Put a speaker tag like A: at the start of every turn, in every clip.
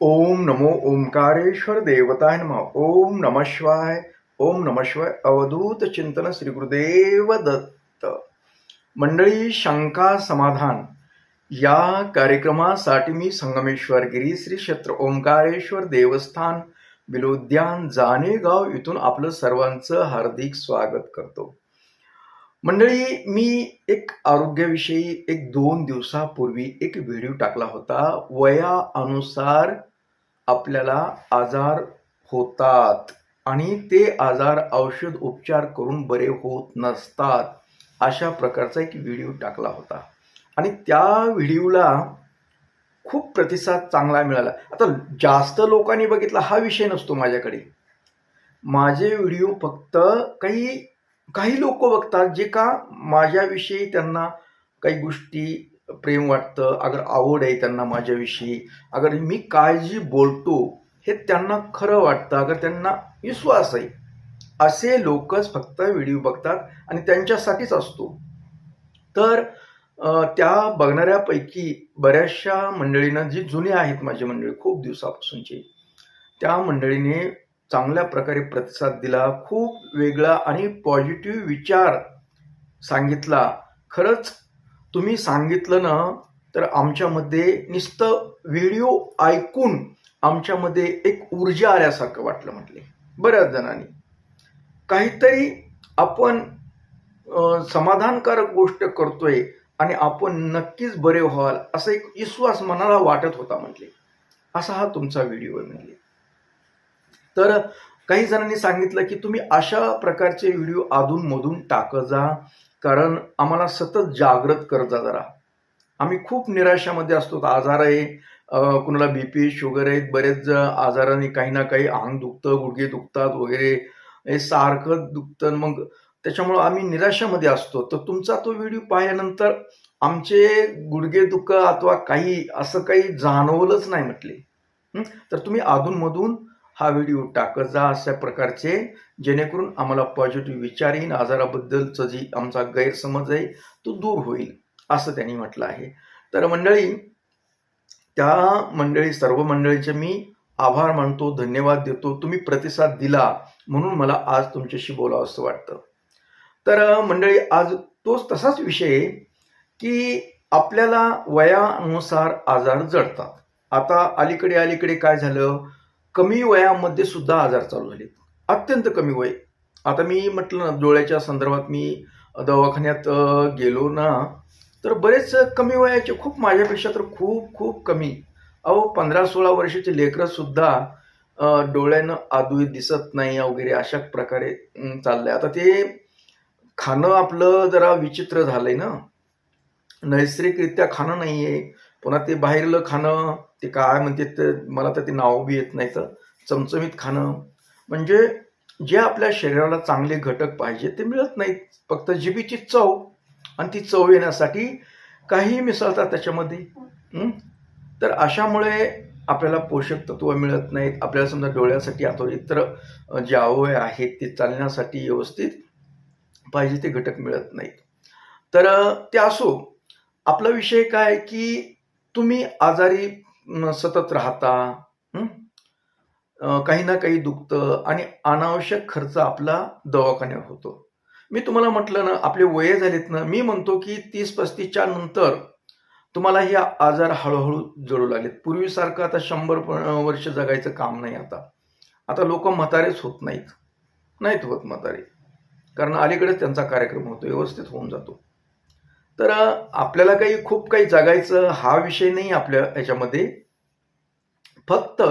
A: ओम नमो ओंकारेश्वर देवताय नमः. ओम नमः शिवाय. ओम नमः शिवाय. अवधूत चिंतन श्री गुरुदेव दत्त. मंडळी, शंका समाधान या कार्यक्रमासाठी मी संगमेश्वर गिरी श्री क्षेत्र ओंकारेश्वर देवस्थान बिलोद्यान जानेगाव इथून आपलं सर्वांचं हार्दिक स्वागत करतो. मंडळी, मी एक आरोग्याविषयी 1-2 दिवसापूर्वी एक व्हिडिओ टाकला होता. वयानुसार आपल्याला आजार होतात आणि ते आजार औषध उपचार करून बरे होत नसतात, अशा प्रकारचा एक व्हिडिओ टाकला होता आणि त्या व्हिडिओला खूप प्रतिसाद चांगला मिळाला. आता जास्त लोकांनी बघितला हा विषय नसतो माझ्याकडे. माझे व्हिडिओ फक्त काही काही लोक बघतात जे का माझ्याविषयी त्यांना काही गोष्टी प्रेम वाटतं, अगर आवड आहे त्यांना माझ्याविषयी, अगर मी काय जी बोलतो हे त्यांना खरं वाटतं, अगर त्यांना विश्वास आहे, असे लोकच फक्त व्हिडिओ बघतात आणि त्यांच्यासाठीच असतो. तर त्या बघणाऱ्यापैकी बऱ्याचशा मंडळींना, जी जुने आहेत माझी मंडळी खूप दिवसापासूनची, त्या मंडळीने चांगल्या प्रकारे प्रतिसाद दिला. खूप वेगळा आणि पॉझिटिव्ह विचार सांगितला. खरंच तुम्ही सांगितलं ना, तर आमच्यामध्ये नुसतं व्हिडिओ ऐकून आमच्यामध्ये एक ऊर्जा आल्यासारखं वाटलं. म्हटले बऱ्याच जणांनी काहीतरी आपण समाधानकारक गोष्ट करतोय आणि आपण नक्कीच बरे व्हाल असा एक विश्वास मनाला वाटत होता. म्हटले असा हा तुमचा व्हिडिओ आहे. म्हणजे तर काही जणांनी सांगितलं की तुम्ही अशा प्रकारचे व्हिडिओ अधूनमधून टाकत जा, कारण आम्हाला सतत जागृत करत जा जरा. आम्ही खूप निराशामध्ये असतो. आजार आहे, कुणाला बीपी शुगर आहेत, बरेच आजाराने काही ना काही अंग दुखतं, गुडघे दुखतात वगैरे, हे सारखं दुखतं. मग त्याच्यामुळं आम्ही निराशामध्ये असतो. तर तुमचा तो व्हिडिओ पाहिल्यानंतर आमचे गुडघे दुख अथवा काही असं काही जाणवलंच नाही. म्हटले तर तुम्ही अधूनमधून हा व्हिडिओ टाकत जा अशा प्रकारचे, जेणेकरून आम्हाला पॉझिटिव्ह विचार येईल, आजाराबद्दलचं जी आमचा गैरसमज आहे तो दूर होईल, असं त्यांनी म्हटलं आहे. तर मंडळी, त्या सर्व मंडळीचे मी आभार मानतो, धन्यवाद देतो. तुम्ही प्रतिसाद दिला म्हणून मला आज तुमच्याशी बोलावं असं वाटतं. तर मंडळी, आज तोच तसाच विषय आहे की आपल्याला वयानुसार आजार जडतात. आता अलीकडे काय झालं, कमी वयामध्ये सुद्धा आजार चालू झाले, अत्यंत कमी वय. आता मी म्हटलं ना, डोळ्याच्या संदर्भात मी दवाखान्यात गेलो ना, तर बरेच कमी वयाचे, खूप माझ्यापेक्षा तर खूप खूप कमी, 15-16 वर्षाचे लेकरं सुद्धा डोळ्यानं आदू दिसत नाही वगैरे अशा प्रकारे चाललंय. आता ते खाणं आपलं जरा विचित्र झालंय ना, नैसर्गिकरित्या खाणं नाहीये. पुन्हा ते बाहेरलं खाणं, ते काय म्हणते ते, मला तर ते नाव बी येत नाही. तर चमचमीत खाणं, म्हणजे जे आपल्या शरीराला चांगले घटक पाहिजे ते मिळत नाहीत. फक्त जिभेची चव, आणि ती चव येण्यासाठी काही मिसळतात त्याच्यामध्ये. तर अशामुळे आपल्याला पोषक तत्व मिळत नाहीत. आपल्याला समजा डोळ्यासाठी अथवा इतर जे अवयव आहेत ते चालण्यासाठी व्यवस्थित पाहिजे ते घटक मिळत नाहीत. तर ते असो, आपला विषय काय की तुम्ही आजारी सतत राहता, काही ना काही दुखतं आणि अनावश्यक खर्च आपला दवाखान्यात होतो. मी तुम्हाला म्हटलं ना, आपले वय झालेत ना, मी म्हणतो की 30-35च्या नंतर तुम्हाला हे आजार हळूहळू जडू लागलेत. पूर्वीसारखं आता 100 वर्ष जगायचं काम नाही. आता लोक म्हातारेच होत नाहीत होत म्हातारे, कारण अलीकडेच त्यांचा कार्यक्रम होतो, व्यवस्थित होऊन जातो. तर आपल्याला खूप काही जगायचं हा विषय नाही आपल्या याच्यामध्ये. फक्त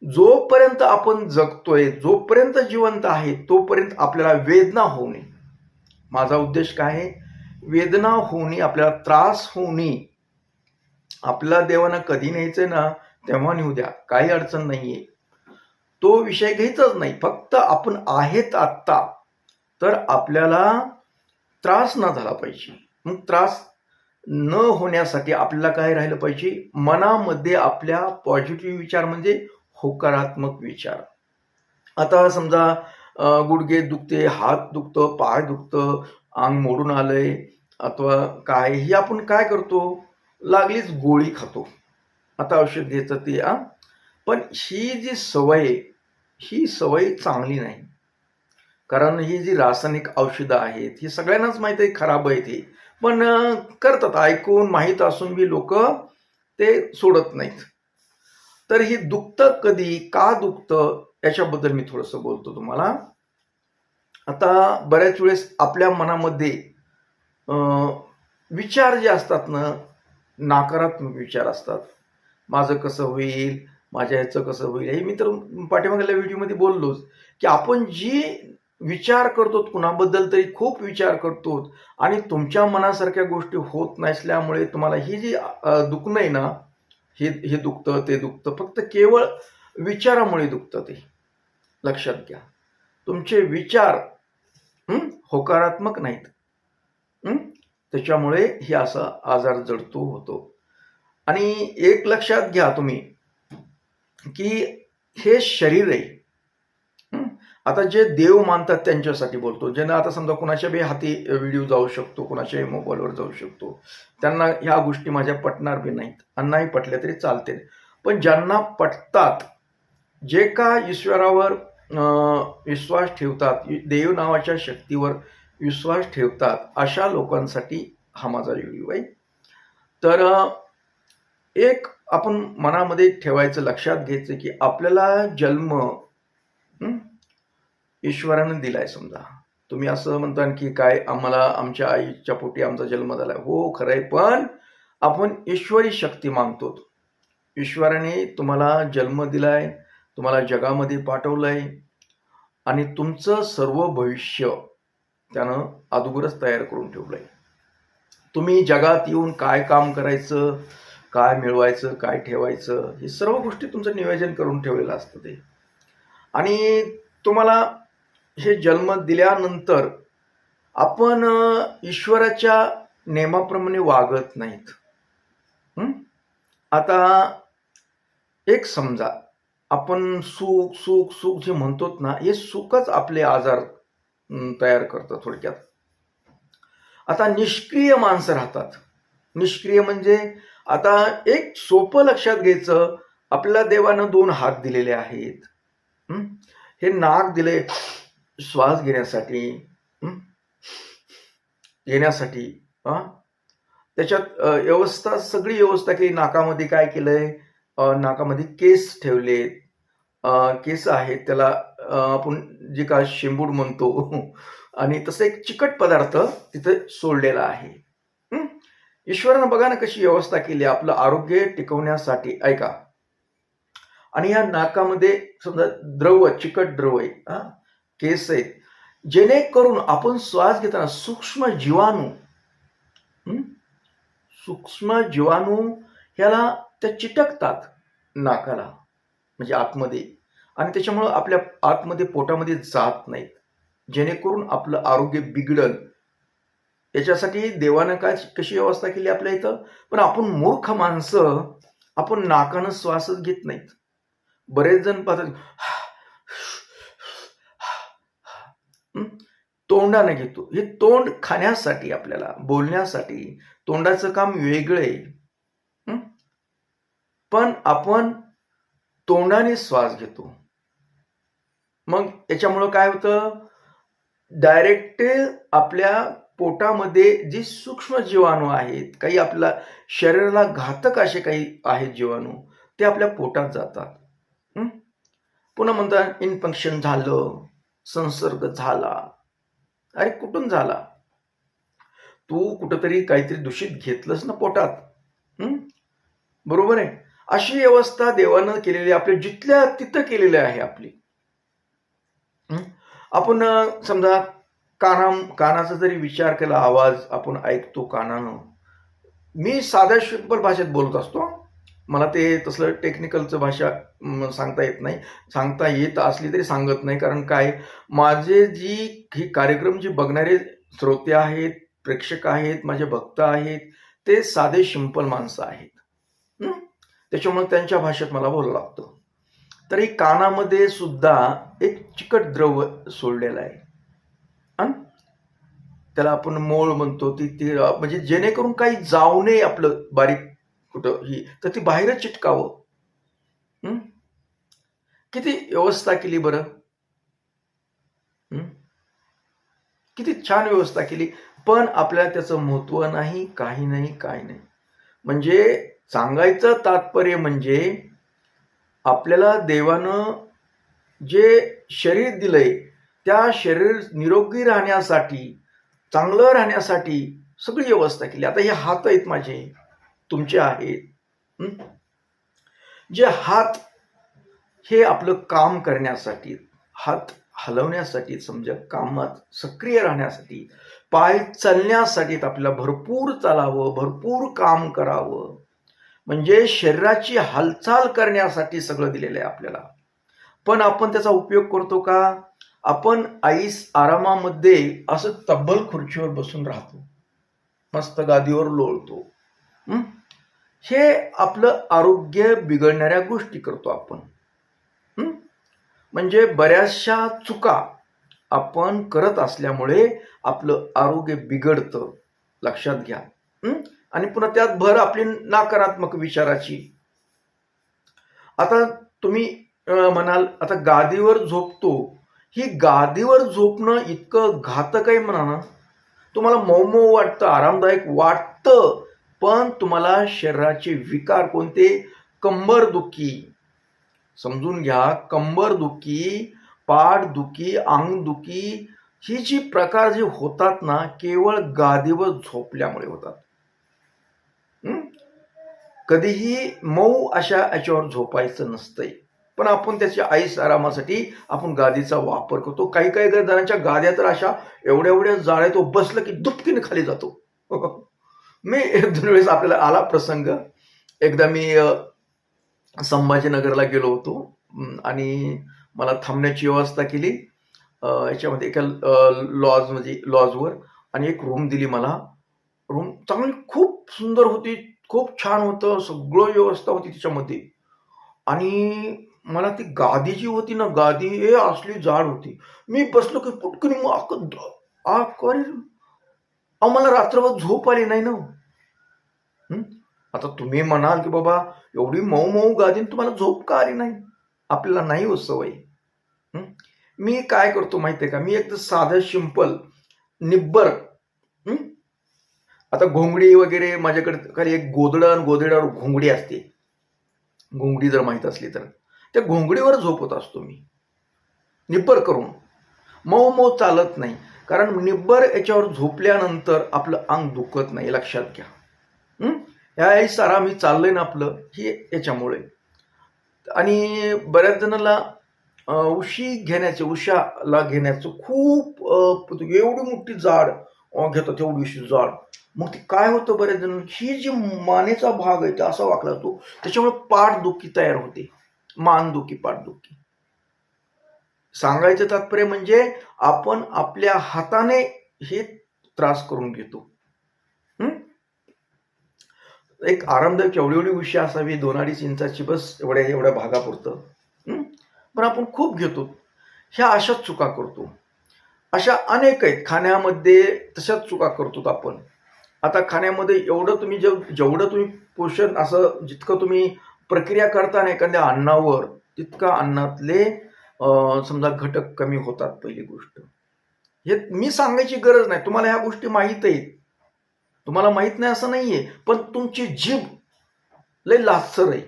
A: जोपर्यंत आपण जगतोय, जोपर्यंत जिवंत आहे, तोपर्यंत आपल्याला वेदना होऊ नये. माझा उद्देश काय आहे? वेदना होऊ नये, आपल्याला त्रास होऊ नये. आपल्याला देवानं कधी न्यायचंय ना, तेव्हा नेऊ द्या, काही अडचण नाहीये. तो विषय घ्यायचाच नाही. फक्त आपण आहेत आत्ता, तर आपल्याला त्रास न झाला पाहिजे. मग त्रास न होण्यासाठी आपल्याला काय राहिलं पाहिजे? मनामध्ये आपल्या पॉझिटिव्ह विचार, म्हणजे होकारात्मक विचार. आता समजा गुडघे दुखते, हात दुखतं, पाय दुखतं, अंग मोडून आलंय अथवा काय, ही आपण काय करतो? लागलीच गोळी खातो. आता औषध घ्यायचं ते पण ही जी सवय, ही सवय चांगली नाही. कारण ही जी रासायनिक औषधं आहेत, ही सगळ्यांनाच माहिती आहे खराब आहेत ही. पण करतात, ऐकून माहीत असून बी लोक ते सोडत नाहीत. तर ही दुखतं कधी, का दुखतं, याच्याबद्दल मी थोडंसं बोलतो तुम्हाला. आता बऱ्याच वेळेस आपल्या मनामध्ये विचार जे असतात ना, नकारात्मक विचार असतात. माझं कसं होईल, माझ्या ह्याचं कसं होईल, हे मी तर पाठीमागल्या व्हिडिओमध्ये बोललोच, की आपण जी विचार करतो कुणाबद्दल तरी खूप विचार करतो आणि तुमच्या मनासारख्या गोष्टी होत नसल्यामुळे तुम्हाला ही जी दुखणं आहे ना, हे दुखतं, ते दुखतं, फक्त केवळ विचारामुळे दुखतं ते. लक्षात घ्या. तुमचे विचार होकारात्मक नाहीत. त्याच्यामुळे हे असा आजार जडतो होतो. आणि एक लक्षात घ्या तुम्ही, की हे शरीर आहे. आता जे देव मानतात त्यांच्यासाठी बोलतो. ज्यांना आता समजा कुणाच्या बी हाती व्हिडिओ जाऊ शकतो, कुणाच्याही मोबाईलवर जाऊ शकतो, त्यांना ह्या गोष्टी माझ्या पटणार बी नाहीत आणि नाही पटल्या तरी चालते. पण ज्यांना पटतात, जे का ईश्वरावर विश्वास ठेवतात, देव नावाच्या शक्तीवर विश्वास ठेवतात, अशा लोकांसाठी हा माझा व्हिडिओ आहे. तर एक आपण मनामध्ये ठेवायचं, लक्षात घ्यायचं, की आपल्याला जन्म ईश्वरानं दिलाय. समजा तुम्ही असं म्हणता की काय आम्हाला आमच्या आईच्या पोटी आमचा जन्म झालाय, हो खरंय, पण आपण ईश्वरी शक्ती मागतो. ईश्वराने तुम्हाला जन्म दिलाय, तुम्हाला जगामध्ये पाठवलंय आणि तुमचं सर्व भविष्य त्यानं अगोदरच तयार करून ठेवलंय. तुम्ही जगात येऊन काय काम करायचं, काय मिळवायचं, काय ठेवायचं, हे सर्व गोष्टी तुमचं नियोजन करून ठेवलेलं असतं ते. आणि तुम्हाला हे जन्म दिल्यानंतर आपण ईश्वराच्या नियमाप्रमाणे वागत नाहीत. आता एक समजा आपण सुख सुख सुख जे म्हणतो ना, हे सुखच आपले आजार तयार करतं थोडक्यात. आता निष्क्रिय माणसं राहतात. निष्क्रिय म्हणजे आता एक सोपं लक्षात घ्यायचं, आपल्याला देवानं 2 हात दिलेले आहेत. हे नाक दिले श्वास घेण्यासाठी, घेण्यासाठी. त्याच्यात व्यवस्था, सगळी व्यवस्था केली. नाकामध्ये काय केलंय, नाकामध्ये केस ठेवलेत. केस आहेत, त्याला आपण जे काय शेंबूड म्हणतो आणि तसं एक चिकट पदार्थ तिथे सोडलेला आहे. ईश्वरानं बघा ना कशी व्यवस्था केली आपलं आरोग्य टिकवण्यासाठी. ऐका, आणि या नाकामध्ये समजा द्रव, चिकट द्रव आहे, केस आहेत, जेणेकरून आपण श्वास घेताना सूक्ष्म जीवाणू ह्याला त्या चिटकतात नाकाला, म्हणजे आतमध्ये, आणि त्याच्यामुळं आपल्या आतमध्ये पोटामध्ये जात नाहीत, जेणेकरून आपलं आरोग्य बिघडल. याच्यासाठी देवानं कशी व्यवस्था केली आपल्या इथं. पण आपण मूर्ख माणसं, आपण नाकानं श्वासच घेत नाहीत. बरेच जण पाहतात तोंडाने घेतो. हे तोंड खाण्यासाठी, आपल्याला बोलण्यासाठी तोंडाचं काम वेगळं आहे. पण आपण तोंडाने श्वास घेतो. मग याच्यामुळं काय होतं, डायरेक्ट आपल्या पोटामध्ये जी सूक्ष्म जीवाणू आहेत, काही आपल्या शरीराला घातक असे काही आहेत जीवाणू, ते आपल्या पोटात जातात. पुन्हा म्हणतात इन्फेक्शन झालं, संसर्ग झाला. अरे कुठून झाला? तू कुठंतरी काहीतरी दूषित घेतलंस ना पोटात. बरोबर आहे. अशी व्यवस्था देवानं केलेली, आपल्या जिथल्या तिथं केलेली आहे आपली. आपण समजा कानाचा जरी विचार केला, आवाज आपण ऐकतो कानानं. मी साध्या सिंपल भाषेत बोलत असतो, मला ते तसलं टेक्निकलचं भाषा सांगता येत नाही. सांगता येत असली तरी सांगत नाही. कारण काय, माझे ही कार्यक्रम जे बघणारे श्रोते आहेत, प्रेक्षक आहेत, माझे भक्त आहेत, ते साधे सिंपल माणसं आहेत. त्याच्यामुळे त्यांच्या भाषेत मला बोलावं लागतं. तरी कानामध्ये सुद्धा एक चिकट द्रव सोडलेला आहे, त्याला आपण मोळ म्हणतो. ती म्हणजे जेणेकरून काही जाऊ नये आपलं बारीक कुठं ही, तर ती बाहेरच चिटकावं. किती व्यवस्था केली बरं. किती छान व्यवस्था केली, पण आपल्याला त्याचं महत्व नाही, काही नाही, काही नाही. म्हणजे सांगायचं तात्पर्य म्हणजे आपल्याला देवानं जे शरीर दिलंय, त्या शरीर निरोगी राहण्यासाठी, चांगलं राहण्यासाठी सगळी व्यवस्था केली. आता हे हात आहेत माझे, तुमचे आहेत. जे हात हे आपलं काम करण्यासाठी, हात हलवण्यासाठी, समजा कामात सक्रिय राहण्यासाठी, पाय चालण्यासाठी आपल्याला भरपूर चालावं, भरपूर काम करावं, म्हणजे शरीराची हालचाल करण्यासाठी सगळं दिलेलं आहे आपल्याला. पण आपण त्याचा उपयोग करतो का? आपण ऐस आरामामध्ये असं तब्बल खुर्चीवर बसून राहतो, मस्त गादीवर लोळतो. हे आपलं आरोग्य बिघडणाऱ्या गोष्टी करतो आपण. म्हणजे बऱ्याचशा चुका आपण करत असल्यामुळे आपलं आरोग्य बिघडतं, लक्षात घ्या. आणि पुन्हा त्यात भर आपली नकारात्मक विचाराची. आता तुम्ही म्हणाल आता गादीवर झोपतो, ही गादीवर झोपणं इतकं घातक आहे म्हणा ना. तुम्हाला मऊ वाटतं, आरामदायक वाटतं, पण तुम्हाला शरीराचे विकार कोणते? कंबरदुखी, समजून घ्या, कंबरदुखी, पाठदुखी, अंगदुखी, ही जी प्रकार जे होतात ना, केवळ गादीवर झोपल्यामुळे होतात. कधीही मऊ अशा याच्यावर झोपायचं नसतंय, पण आपण त्याच्या ऐस आरामासाठी आपण गादीचा वापर करतो. काही काही जणांच्या गाद्या तर अशा एवढ्या एवढ्या जाळ्या, तो बसलं की दुपकीने खाली जातो. मी एक दोन वेळेस आपल्याला आला प्रसंग. एकदा मी संभाजीनगरला गेलो होतो आणि मला थांबण्याची व्यवस्था केली याच्यामध्ये एका लॉजवर, आणि एक रूम दिली मला. रूम चांगली खूप सुंदर होती, खूप छान होतं, सगळं व्यवस्था होती त्याच्यामध्ये. आणि मला ती गादी जी होती ना, गादी हे असली जाड होती. मी बसलो की पटकन मला रात्रभर झोप आली नाही ना. आता तुम्ही म्हणाल की बाबा एवढी मऊ मऊ गादीन तुम्हाला झोप का आली नाही? आपल्याला नाही हो सवय. मी काय करतो माहितीये का, मी एकदम साधं सिंपल निब्बर, आता घोंगडी वगैरे माझ्याकडे खाली एक गोदड्यावर घोंगडी असते. घोंगडी जर माहित असली तर त्या घोंगडीवर झोपत असतो मी, निब्बर करून. मऊ मऊ चालत नाही, कारण निब्बर याच्यावर झोपल्यानंतर आपलं अंग दुखत नाही, लक्षात घ्या. ह्या सारा मी चाललंय ना आपलं, हे याच्यामुळे. आणि बऱ्याच जणांना उशाला घेण्याचं खूप एवढी मोठी जाड घेतात, एवढीशी जाड. मग ते काय होतं, बऱ्याच जण ही जी मानेचा भाग आहे ते असा वाकला जातो, त्याच्यामुळे पाठदुखी तयार होते, मानदुखी, पाठदुखी. सांगायचं तात्पर्य म्हणजे आपण आपल्या हाताने हे त्रास करून घेतो. एक आरामदायक एवढी उशी असावी 2-2.5 इंचाची, बस एवढ्या भागापुरतं. पण आपण खूप घेतो. ह्या अशाच चुका करतो. अशा अनेक आहेत. खाण्यामध्ये तशाच चुका करतो आपण. आता खाण्यामध्ये एवढं तुम्ही जेवढं तुम्ही पोषण असं जितकं तुम्ही प्रक्रिया करता ना एखाद्या अन्नावर, तितका अन्नातले समजा घटक कमी होतात. पहिली गोष्ट हे मी सांगायची गरज नाही, तुम्हाला ह्या गोष्टी माहीत आहेत. तुम्हाला माहित नाही असं नाहीये, पण तुमची जीभ लय लाचर आहे.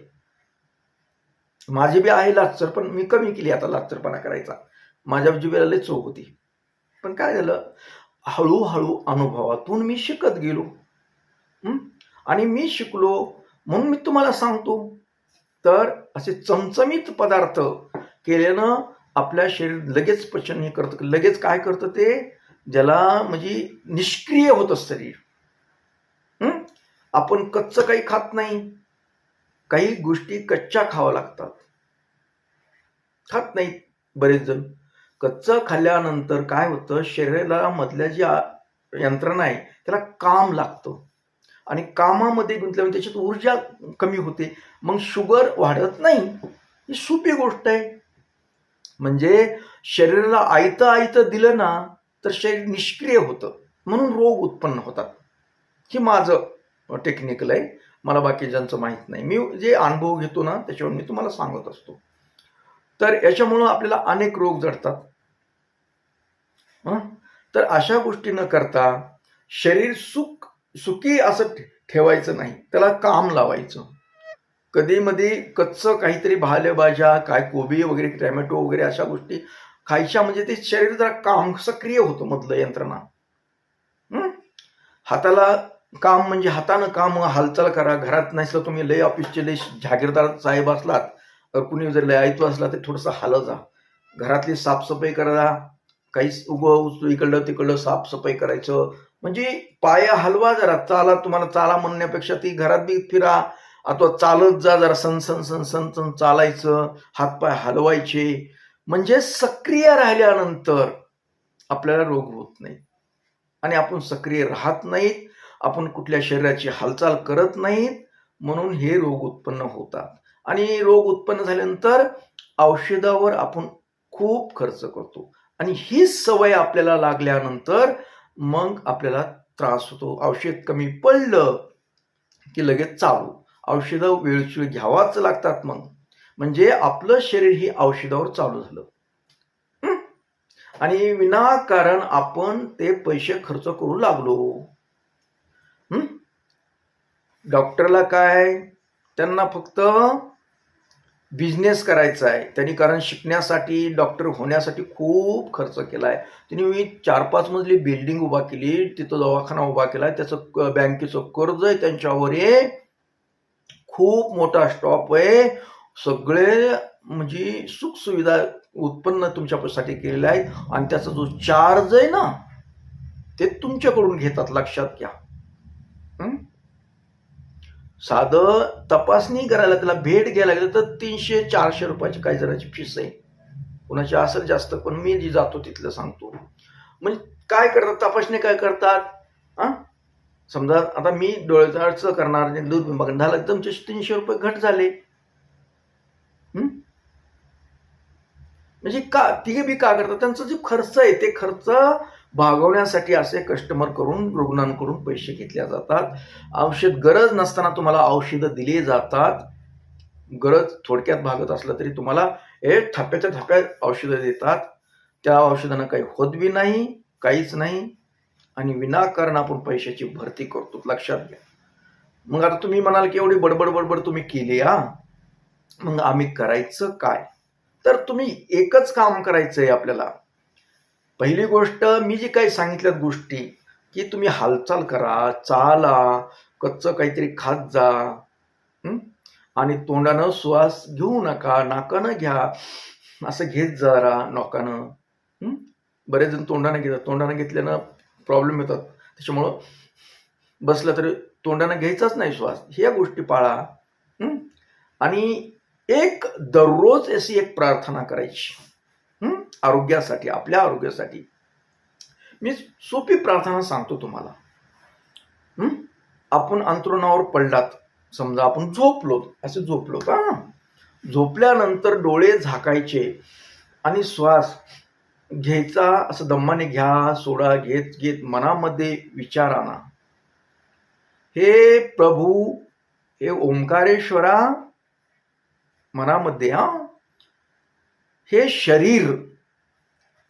A: माझी बी आहे लाचर, पण मी कमी केली आता लाचरपणा करायचा. माझ्या जिभेला लय चव होती. पण काय झालं, हळूहळू अनुभवातून मी शिकत गेलो. आणि मी शिकलो म्हणून मी तुम्हाला सांगतो. तर असे चमचमीत पदार्थ केल्यानं आपल्या शरीर लगेच पचन हे करतं, लगेच काय करतं ते, ज्याला म्हणजे निष्क्रिय होतं शरीर. आपण कच्चं काही खात नाही, काही गोष्टी कच्च्या खाव्या लागतात, खात नाहीत बरेच जण. कच्चं खाल्ल्यानंतर काय होतं, शरीराला मधल्या जी यंत्रणा आहे त्याला काम लागतं, आणि कामामध्ये गुंतल्यामुळे त्याच्यात ऊर्जा कमी होते, मग शुगर वाढत नाही. ही सोपी गोष्ट आहे. म्हणजे शरीराला आयतं दिलं ना तर शरीर निष्क्रिय होतं, म्हणून रोग उत्पन्न होतात. ही माझं टेक्निकल आहे, मला बाकी ज्यांचं माहीत नाही. मी जे अनुभव घेतो ना त्याच्यावर मी तुम्हाला सांगत असतो. तर याच्यामुळं आपल्याला अनेक रोग जडतात. तर अशा गोष्टी न करता शरीर सुखी असं ठेवायचं नाही, त्याला काम लावायचं. कधी मध्ये कच्चं काहीतरी भाज्या, काय कोबी वगैरे, टोमॅटो वगैरे अशा गोष्टी खायच्या, म्हणजे ते शरीर जरा काम सक्रिय होतं मधलं यंत्रणा. हाताला काम म्हणजे हातानं काम, हालचाल करा. घरात नसलं तुम्ही लय ऑफिसचे लय जागीरदार साहेब असलात, कुणी जर लय आयतो असला तर थोडंसं हालत जा. घरातली साफसफाई करा, काहीच इकडलं तिकडलं साफसफाई करायचं. म्हणजे पाया हलवा जरा, चाला. तुम्हाला चाला म्हणण्यापेक्षा ती घरात बी फिरा, अथवा चालत जा जरा, सन चालायचं, हातपाय हलवायचे. म्हणजे सक्रिय राहिल्यानंतर आपल्याला रोग होत नाही. आणि आपण सक्रिय राहत नाहीत, आपण कुठल्या शरीराची हालचाल करत नाहीत, म्हणून हे रोग उत्पन्न होतात. आणि रोग उत्पन्न झाल्यानंतर औषधावर आपण खूप खर्च करतो. आणि ही सवय आपल्याला लागल्यानंतर मग आपल्याला त्रास होतो. औषध कमी पडलं की लगेच चालू. औषधं वेळोवेळी घ्यावाच लागतात. मग म्हणजे आपलं शरीर ही औषधावर चालू झालं. आणि विनाकारण आपण ते पैसे खर्च करू लागलो. डॉक्टरला काय, त्यांना फक्त बिझनेस करायचा आहे. त्यांनी कारण शिकण्यासाठी, डॉक्टर होण्यासाठी खूप खर्च केलाय. त्यांनी 4-5 मजली बिल्डिंग उभा केली, तिथं दवाखाना उभा केलाय, त्याचं बँकेचं कर्ज आहे त्यांच्यावर आहे, खूप मोठा स्टॉप आहे, सगळे म्हणजे सुखसुविधा उत्पन्न तुमच्यासाठी केलेले आहेत. आणि त्याचा जो चार्ज आहे ना, ते तुमच्याकडून घेतात. लक्षात घ्या. साधं तपासणी करायला, त्याला भेट घ्यायला गेलं तर 300-400 रुपयाची काही जणांची फीस आहे. कुणाची असेल जास्त, पण मी जी जातो तिथलं सांगतो. म्हणजे काय करतात, तपासणी काय करतात, समजा आता मी डोळ्याचं करणार, दूरबीन बघणार झालं, तुमचे 300 रुपये घट झाले. म्हणजे का तिघे बी का करतात, त्यांचा जो खर्च आहे ते खर्च भागवण्यासाठी असे कस्टमर करून, रुग्णांकडून पैसे घेतले जातात. औषध गरज नसताना तुम्हाला औषधं दिली जातात. गरज थोडक्यात भागत असलं तरी तुम्हाला थप्प्याच्या थप्प्यात औषधं देतात. त्या औषधांना काही होत बी नाही, काहीच नाही. आणि विनाकारण आपण पैशाची भरती करतो. लक्षात घ्या. मग आता तुम्ही म्हणाल की एवढी बडबड तुम्ही केली, मग आम्ही करायचं काय? तर तुम्ही एकच काम करायचंय आपल्याला. पहिली गोष्ट, मी जी काही सांगितल्यात गोष्टी, की तुम्ही हालचाल करा, चाला, कच्चं काहीतरी खात जा, आणि तोंडानं श्वास घेऊ नका, नाकानं घ्या. असं घेत जरा नाकानं. बरेच जण तोंडानं घेतात, तोंडानं घेतल्यानं प्रॉब्लेम येतात. त्याच्यामुळं बसलं तरी तोंडानं घ्यायचाच नाही श्वास. ह्या गोष्टी पाळा. आणि दररोज अशी एक प्रार्थना करायची आरोग्यासाठी, आपल्या आरोग्यासाठी. मी सोपी प्रार्थना सांगतो तुम्हाला. आपण अंथरुणावर पडलात, समजा आपण झोपलो, झोपल्यानंतर डोळे झाकायचे आणि श्वास घ्यायचा, असं दम्माने घ्या, सोडा, घेत मनामध्ये विचार आणा, हे प्रभू, हे ओंकारेश्वरा, मनामध्ये हे शरीर,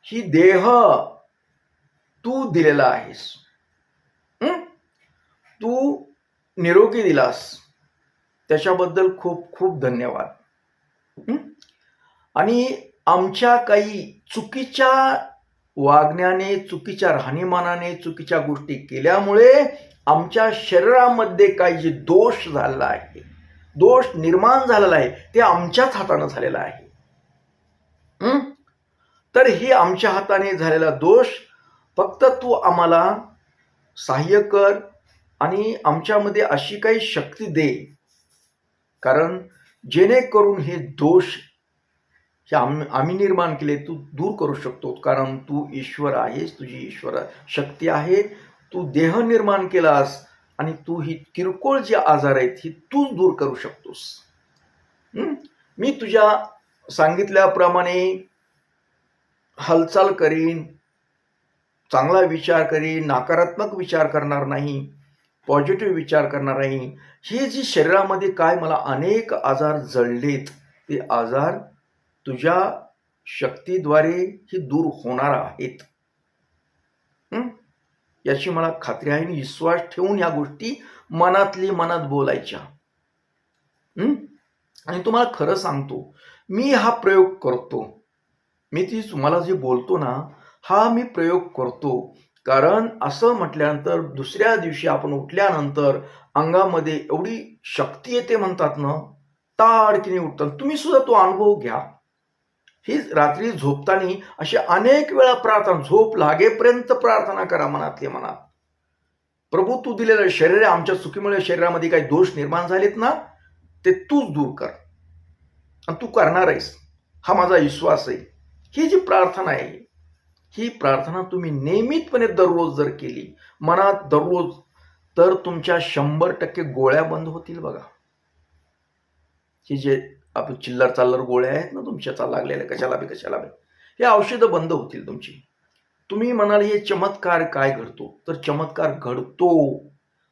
A: ही देह तू दिलेला आहेस, तू निरोगी दिलास, त्याच्याबद्दल खूप खूप धन्यवाद. आणि आमच्या काही चुकीच्या वागण्याने, चुकीच्या राहणीमानाने, चुकीच्या गोष्टी केल्यामुळे आमच्या शरीरामध्ये काही जे दोष झालेला आहे, दोष निर्माण झालेला आहे, ते आमच्याच हाताने झालेला आहे. तर हे आमच्या हाताने झालेला दोष फक्त तू आम्हाला सहाय्य कर आणि आमच्यामध्ये अशी काही शक्ती दे, कारण जेणेकरून हे दोष हे आम्ही निर्माण केले तू दूर करू शकतो. कारण तू ईश्वर आहेस, तुझी ईश्वर शक्ती आहे. तू देह निर्माण केलास आणि तू ही किरकोळ जे आजार आहेत ही तूच दूर करू शकतोस. मी तुझ्या सांगितल्याप्रमाणे हालचाल करीन, चांगला विचार करीन, नकारात्मक विचार करणार नाही, पॉझिटिव्ह विचार करणार नाही. हे जी शरीरामध्ये काय मला अनेक आजार जळलेत, ते आजार तुझ्या शक्तीद्वारे ही दूर होणार आहेत. याची मला खात्री आहे. विश्वास ठेवून या गोष्टी मनातली मनात बोलायच्या. आणि तुम्हाला खरं सांगतो, मी हा प्रयोग करतो. मी तुम्हाला जे बोलतो ना, हा मी प्रयोग करतो. कारण असं म्हटल्यानंतर दुसऱ्या दिवशी आपण उठल्यानंतर अंगामध्ये एवढी शक्ती येते म्हणतात ना, ताडकीने उठतात. तुम्ही सुद्धा तो अनुभव घ्या. ही रात्री झोपताना अशा अनेक वेळा प्रार्थना, झोप लागेपर्यंत प्रार्थना करा मनातली मनात. प्रभू, तू दिलेलं शरीर आहे, आमच्या चुकीमुळे शरीरामध्ये काही दोष निर्माण झालेत ना, ते तूच दूर कर आणि तू करणार आहेस, हा माझा विश्वास आहे. ही जी प्रार्थना आहे, ही प्रार्थना तुम्ही नियमितपणे दररोज जर केली मनात दररोज, तर तुमच्या 100% गोळ्या बंद होतील. बघा, ही जे आपण चिल्लर चाल्लर गोळ्या आहेत ना तुमच्या लागलेल्या, कशाला बी हे औषधं बंद होतील तुमची. तुम्ही म्हणाल हे चमत्कार काय घडतो, तर चमत्कार घडतो.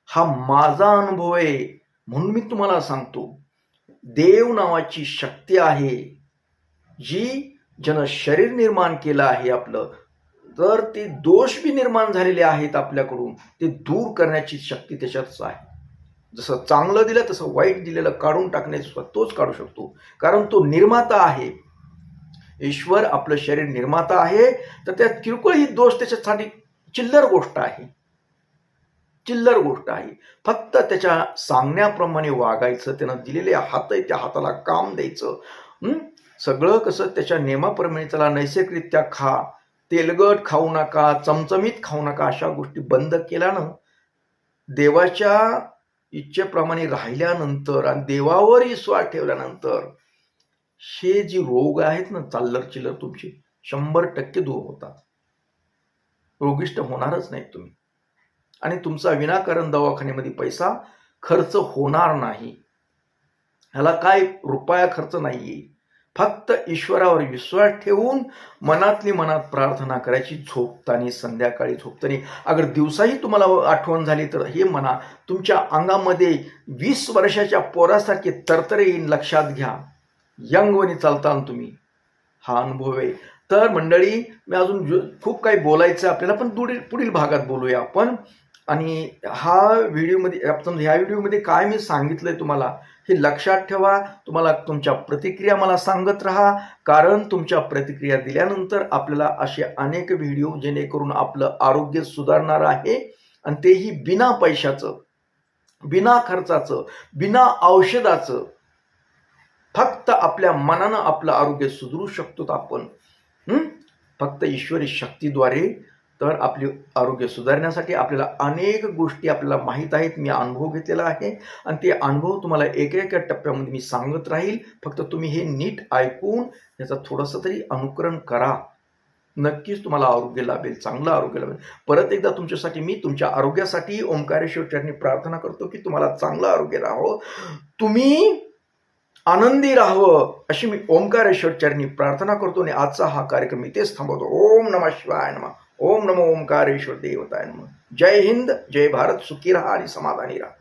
A: हा माझा अनुभव आहे म्हणून मी तुम्हाला सांगतो. देव नावाची शक्ती आहे जी ज्यानं शरीर निर्माण केलं आहे आपलं, तर ते दोष बी निर्माण झालेले आहेत आपल्याकडून, ते दूर करण्याची शक्ती त्याच्यातच आहे. जसं चांगलं दिलं तसं वाईट दिलेलं काढून टाकण्याचं तोच काढू शकतो, कारण तो निर्माता आहे. ईश्वर आपलं शरीर निर्माता आहे, तर त्यात किरकोळ ही दोष त्याच्यासाठी चिल्लर गोष्ट आहे. फक्त त्याच्या सांगण्याप्रमाणे वागायचं. त्यानं दिलेले हात आहे, त्या हाताला काम द्यायचं. सगळं कसं त्याच्या नियमाप्रमाणे चला. नैसर्गिकरित्या खा, तेलगट खाऊ नका, चमचमीत खाऊ नका, अशा गोष्टी बंद केल्यानं, देवाच्या इच्छेप्रमाणे राहिल्यानंतर आणि देवावर विश्वास ठेवल्यानंतर हे जे रोग आहेत ना, चाल्लर चिल्लर तुमचे 100% दूर होतात. रोगिष्ट होणारच नाही तुम्ही, आणि तुमचा विनाकारण दवाखान्यामध्ये पैसा खर्च होणार नाही. ह्याला काय रुपया खर्च नाहीये. फक्त ईश्वरावर विश्वास ठेवून मनातली मनात प्रार्थना करायची. झोपताना, संध्याकाळी झोपताना, अगर दिवसाही तुम्हाला आठवण झाली तर हे म्हणा. तुमच्या अंगामध्ये 20 वर्षाच्या पोरासारखे तरतरे येईन, लक्षात घ्या. यंगवणी चालताना तुम्ही. हा अनुभव आहे. तर मंडळी, मी अजून खूप काही बोलायचं आपल्याला, पण पुढील भागात बोलूया आपण. आणि ह्या व्हिडिओमध्ये काय मी सांगितलंय तुम्हाला हे लक्षात ठेवा. तुम्हाला तुमच्या प्रतिक्रिया मला सांगत राहा, कारण तुमच्या प्रतिक्रिया दिल्यानंतर आपल्याला असे अनेक व्हिडिओ जेणेकरून आपलं आरोग्य सुधारणार आहे, आणि तेही बिना पैशाचं, बिना खर्चाचं, बिना औषधाचं. फक्त आपल्या मनानं आपलं आरोग्य सुधारू शकतो आपण, फक्त ईश्वरी शक्तीद्वारे. तर आपले आरोग्य सुधारण्यासाठी आपल्याला अनेक गोष्टी आपल्याला माहीत आहेत. मी अनुभव घेतलेला आहे, आणि ते अनुभव तुम्हाला एका टप्प्यामध्ये मी सांगत राहील. फक्त तुम्ही हे नीट ऐकून याचा थोडंसं तरी अनुकरण करा. नक्कीच तुम्हाला आरोग्य लाभेल, चांगलं आरोग्य लाभेल. परत एकदा तुमच्यासाठी, मी तुमच्या आरोग्यासाठी ओंकारेश्वर चरणी प्रार्थना करतो की तुम्हाला चांगलं आरोग्य राहावं, तुम्ही आनंदी राहावं, अशी मी ओंकारेश्वर चरणी प्रार्थना करतो. आणि आजचा हा कार्यक्रम इथेच थांबवतो. ओम नमः शिवाय नमः. ओम नमो ओंकारेश्वर देवताय नमः. जय हिंद, जय भारत. सुखी राहा आणि समाधानी राहा.